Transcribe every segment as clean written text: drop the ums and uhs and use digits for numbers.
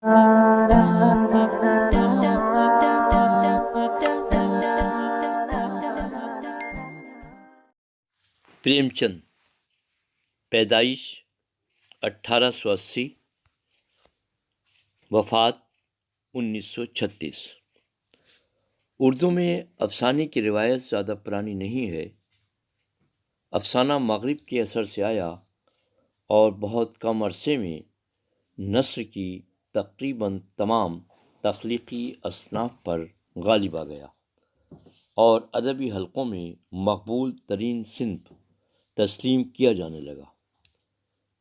پریم چند، پیدائش 1880، وفات 1936۔ اردو میں افسانے کی روایت زیادہ پرانی نہیں ہے۔ افسانہ مغرب کے اثر سے آیا اور بہت کم عرصے میں نثر کی تقریباً تمام تخلیقی اصناف پر غالب آ گیا اور ادبی حلقوں میں مقبول ترین صنف تسلیم کیا جانے لگا۔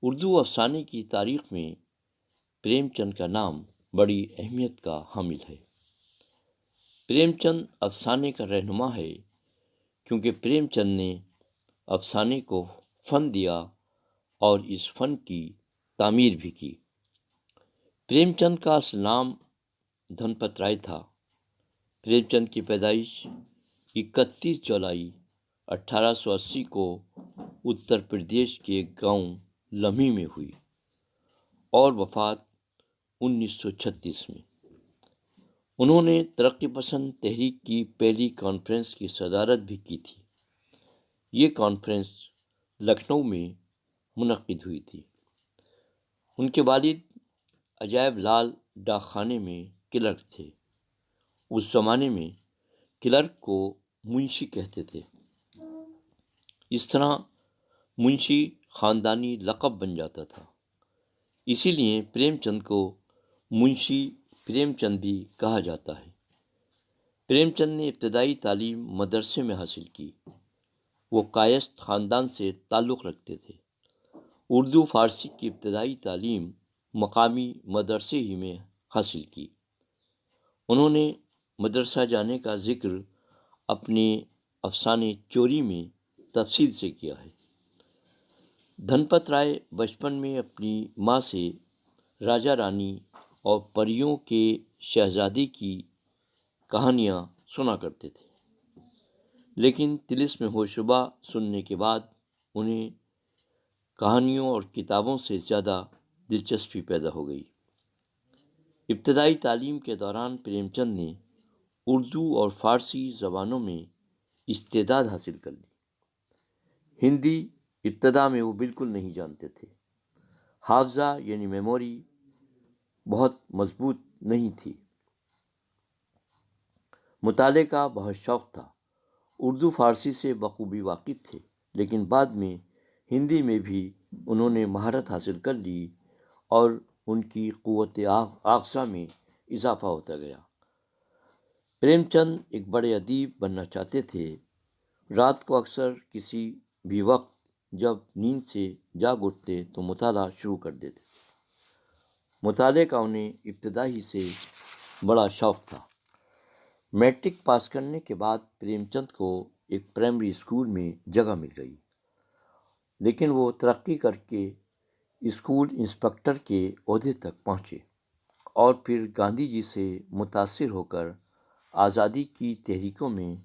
اردو افسانے کی تاریخ میں پریم چند کا نام بڑی اہمیت کا حامل ہے۔ پریم چند افسانے کا رہنما ہے کیونکہ پریم چند نے افسانے کو فن دیا اور اس فن کی تعمیر بھی کی۔ پریم چند کا اصل نام دھنپت رائے تھا۔ پریم چند کی پیدائش 31 جولائی 1880 کو اتر پردیش کے ایک گاؤں لمحی میں ہوئی اور وفات 1936 میں۔ انہوں نے ترقی پسند تحریک کی پہلی کانفرنس کی صدارت بھی کی تھی۔ یہ کانفرنس لکھنؤ میں منعقد ہوئی تھی۔ ان کے والد عجائب لال ڈاک خانے میں کلرک تھے۔ اس زمانے میں کلرک کو منشی کہتے تھے۔ اس طرح منشی خاندانی لقب بن جاتا تھا، اسی لیے پریم چند کو منشی پریم چند بھی کہا جاتا ہے۔ پریم چند نے ابتدائی تعلیم مدرسے میں حاصل کی۔ وہ کائست خاندان سے تعلق رکھتے تھے۔ اردو فارسی کی ابتدائی تعلیم مقامی مدرسے ہی میں حاصل کی۔ انہوں نے مدرسہ جانے کا ذکر اپنے افسانے چوری میں تفصیل سے کیا ہے۔ دھنپت رائے بچپن میں اپنی ماں سے راجا رانی اور پریوں کے شہزادے کی کہانیاں سنا کرتے تھے، لیکن طلسم ہوشربا سننے کے بعد انہیں کہانیوں اور کتابوں سے زیادہ دلچسپی پیدا ہو گئی۔ ابتدائی تعلیم کے دوران پریم چند نے اردو اور فارسی زبانوں میں استعداد حاصل کر لی۔ ہندی ابتدا میں وہ بالکل نہیں جانتے تھے۔ حافظہ یعنی میموری بہت مضبوط نہیں تھی۔ مطالعے کا بہت شوق تھا۔ اردو فارسی سے بخوبی واقف تھے، لیکن بعد میں ہندی میں بھی انہوں نے مہارت حاصل کر لی اور ان کی قوت آغازہ میں اضافہ ہوتا گیا۔ پریم چند ایک بڑے ادیب بننا چاہتے تھے۔ رات کو اکثر کسی بھی وقت جب نیند سے جاگ اٹھتے تو مطالعہ شروع کر دیتے۔ مطالعے کا انہیں ابتدا ہی سے بڑا شوق تھا۔ میٹرک پاس کرنے کے بعد پریم چند کو ایک پرائمری اسکول میں جگہ مل گئی، لیکن وہ ترقی کر کے اسکول انسپکٹر کے عہدے تک پہنچے اور پھر گاندھی جی سے متاثر ہو کر آزادی کی تحریکوں میں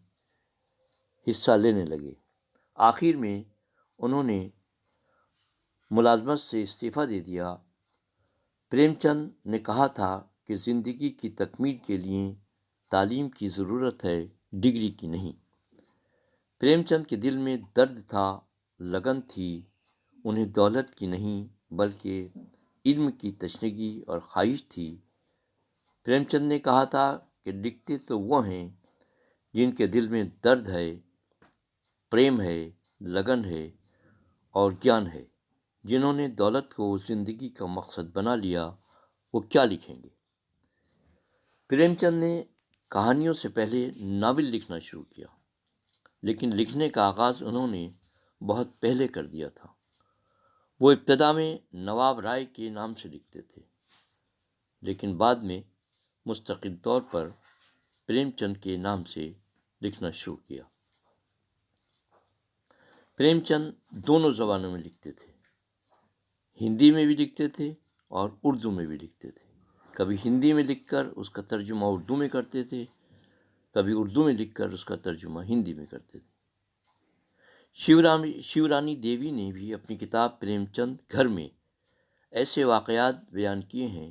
حصہ لینے لگے۔ آخر میں انہوں نے ملازمت سے استعفیٰ دے دیا۔ پریم چند نے کہا تھا کہ زندگی کی تکمیل کے لیے تعلیم کی ضرورت ہے، ڈگری کی نہیں۔ پریم چند کے دل میں درد تھا، لگن تھی۔ انہیں دولت کی نہیں بلکہ علم کی تشنگی اور خواہش تھی۔ پریم چند نے کہا تھا کہ لکھتے تو وہ ہیں جن کے دل میں درد ہے، پریم ہے، لگن ہے اور گیان ہے۔ جنہوں نے دولت کو زندگی کا مقصد بنا لیا وہ کیا لکھیں گے؟ پریم چند نے کہانیوں سے پہلے ناول لکھنا شروع کیا، لیکن لکھنے کا آغاز انہوں نے بہت پہلے کر دیا تھا۔ وہ ابتدا میں نواب رائے کے نام سے لکھتے تھے، لیکن بعد میں مستقل طور پر پریم چند کے نام سے لکھنا شروع کیا۔ پریم چند دونوں زبانوں میں لکھتے تھے۔ ہندی میں بھی لکھتے تھے اور اردو میں بھی لکھتے تھے۔ کبھی ہندی میں لکھ کر اس کا ترجمہ اردو میں کرتے تھے، کبھی اردو میں لکھ کر اس کا ترجمہ ہندی میں کرتے تھے۔ شیو رانی دیوی نے بھی اپنی کتاب پریم چند گھر میں ایسے واقعات بیان کیے ہیں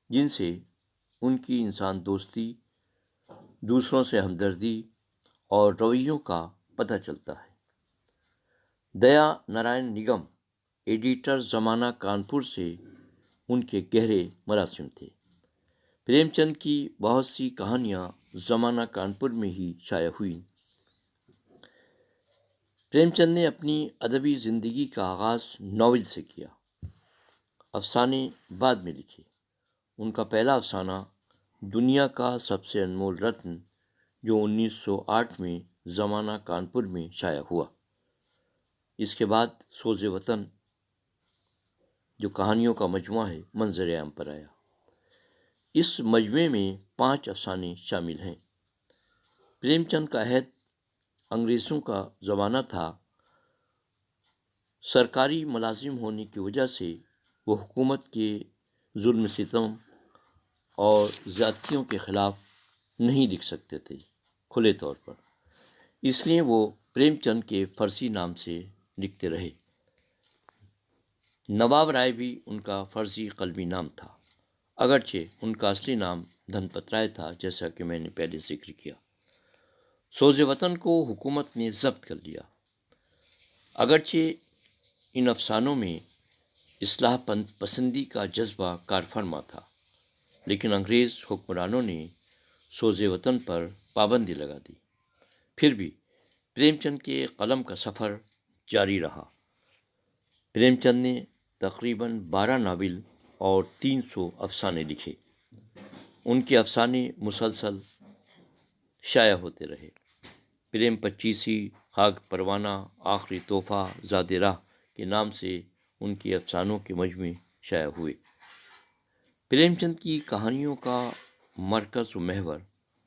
جن سے ان کی انسان دوستی، دوسروں سے ہمدردی اور رویوں کا پتہ چلتا ہے۔ دیا نارائن نگم، ایڈیٹر زمانہ کانپور سے ان کے گہرے مراسم تھے۔ پریم چند کی بہت سی کہانیاں زمانہ کانپور میں ہی شائع ہوئیں۔ پریم چند نے اپنی ادبی زندگی کا آغاز ناول سے کیا، افسانے بعد میں لکھے۔ ان کا پہلا افسانہ دنیا کا سب سے انمول رتن، جو 1908 میں زمانہ کانپور میں شائع ہوا۔ اس کے بعد سوز وطن، جو کہانیوں کا مجموعہ ہے، منظر عام پر آیا۔ اس مجموعے میں 5 افسانے شامل ہیں۔ پریم چند کا عہد انگریزوں کا زمانہ تھا۔ سرکاری ملازم ہونے کی وجہ سے وہ حکومت کے ظلم ستم اور زیادتیوں کے خلاف نہیں لکھ سکتے تھے کھلے طور پر، اس لیے وہ پریم چند کے فرضی نام سے لکھتے رہے۔ نواب رائے بھی ان کا فرضی قلمی نام تھا، اگرچہ ان کا اصلی نام دھن پت رائے تھا، جیسا کہ میں نے پہلے ذکر کیا۔ سوز وطن کو حکومت نے ضبط کر لیا۔ اگرچہ ان افسانوں میں اصلاح پسندی کا جذبہ کار فرما تھا، لیکن انگریز حکمرانوں نے سوز وطن پر پابندی لگا دی۔ پھر بھی پریم چند کے قلم کا سفر جاری رہا۔ پریم چند نے تقریباً 12 ناول اور 300 افسانے لکھے۔ ان کے افسانے مسلسل شائع ہوتے رہے۔ پریم پچیسی، خاک پروانہ، آخری تحفہ، زاد راہ کے نام سے ان کے افسانوں کے مجموعے شائع ہوئے۔ پریم چند کی کہانیوں کا مرکز و محور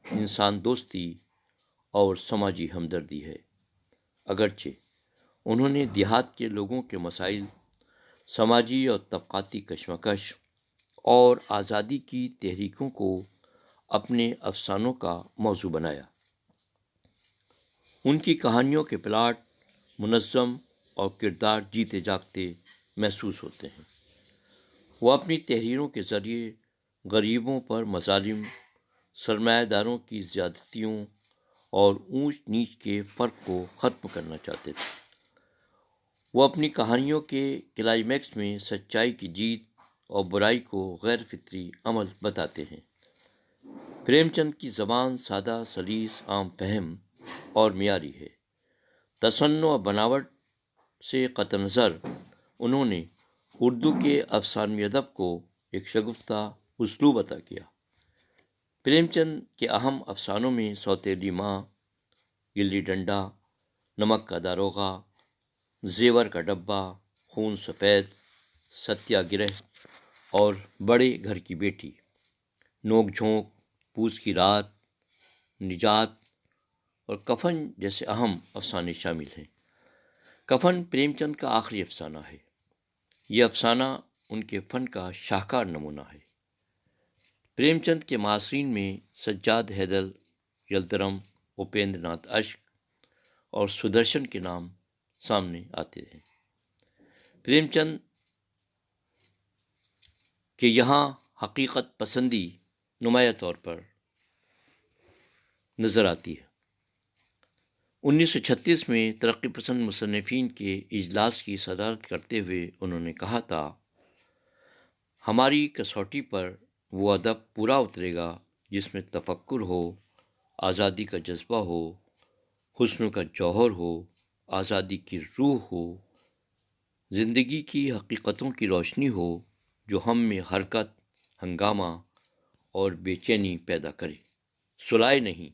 انسان دوستی اور سماجی ہمدردی ہے۔ اگرچہ انہوں نے دیہات کے لوگوں کے مسائل، سماجی اور طبقاتی کشمکش اور آزادی کی تحریکوں کو اپنے افسانوں کا موضوع بنایا۔ ان کی کہانیوں کے پلاٹ منظم اور کردار جیتے جاگتے محسوس ہوتے ہیں۔ وہ اپنی تحریروں کے ذریعے غریبوں پر مظالم، سرمایہ داروں کی زیادتیوں اور اونچ نیچ کے فرق کو ختم کرنا چاہتے تھے۔ وہ اپنی کہانیوں کے کلائمیکس میں سچائی کی جیت اور برائی کو غیر فطری عمل بتاتے ہیں۔ پریم چند کی زبان سادہ، سلیس، عام فہم اور معیاری ہے۔ تصنع و بناوٹ سے قطع نظر، انہوں نے اردو کے افسانوی ادب کو ایک شگفتہ اسلوب عطا کیا۔ پریم چند کے اہم افسانوں میں سوتیلی ماں، گلی ڈنڈا، نمک کا داروغہ، زیور کا ڈبہ، خون سفید، ستیہ گرہ اور بڑے گھر کی بیٹی، نوک جھونک، پوس کی رات، نجات اور کفن جیسے اہم افسانے شامل ہیں۔ کفن پریم چند کا آخری افسانہ ہے۔ یہ افسانہ ان کے فن کا شاہکار نمونہ ہے۔ پریم چند کے معاصرین میں سجاد حیدر یلترم، اپیندر ناتھ اشک اور سدرشن کے نام سامنے آتے ہیں۔ پریم چند کے یہاں حقیقت پسندی نمایاں طور پر نظر آتی ہے۔ 1936 میں ترقی پسند مصنفین کے اجلاس کی صدارت کرتے ہوئے انہوں نے کہا تھا، ہماری کسوٹی پر وہ ادب پورا اترے گا جس میں تفکر ہو، آزادی کا جذبہ ہو، حسن کا جوہر ہو، آزادی کی روح ہو، زندگی کی حقیقتوں کی روشنی ہو، جو ہم میں حرکت، ہنگامہ اور بے چینی پیدا کرے۔ سلائے نہیں،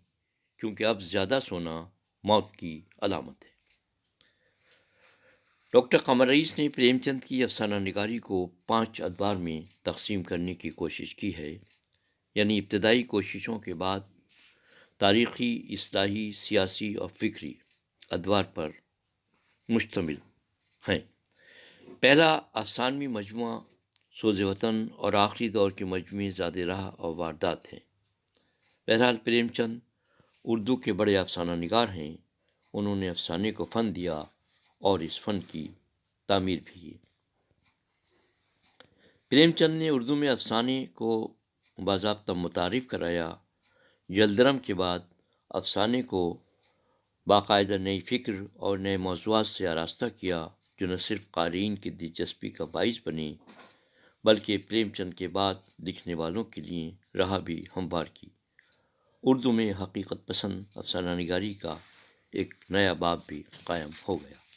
کیونکہ اب زیادہ سونا موت کی علامت ہے۔ ڈاکٹر قمر رئیس نے پریم چند کی افسانہ نگاری کو 5 ادوار میں تقسیم کرنے کی کوشش کی ہے، یعنی ابتدائی کوششوں کے بعد تاریخی، اصلاحی، سیاسی اور فکری ادوار پر مشتمل ہیں۔ پہلا افسانوی مجموعہ سوز وطن اور آخری دور کے مجموعے زاد راہ اور واردات ہیں۔ بہرحال پریم چند اردو کے بڑے افسانہ نگار ہیں۔ انہوں نے افسانے کو فن دیا اور اس فن کی تعمیر بھی کی۔ پریم چند نے اردو میں افسانے کو باضابطہ متعارف کرایا۔ یلدرم کے بعد افسانے کو باقاعدہ نئی فکر اور نئے موضوعات سے آراستہ کیا، جو نہ صرف قارئین کی دلچسپی کا باعث بنی بلکہ پریم چند کے بعد لکھنے والوں کے لیے راہ بھی ہموار کی۔ اردو میں حقیقت پسند افسانہ نگاری کا ایک نیا باب بھی قائم ہو گیا۔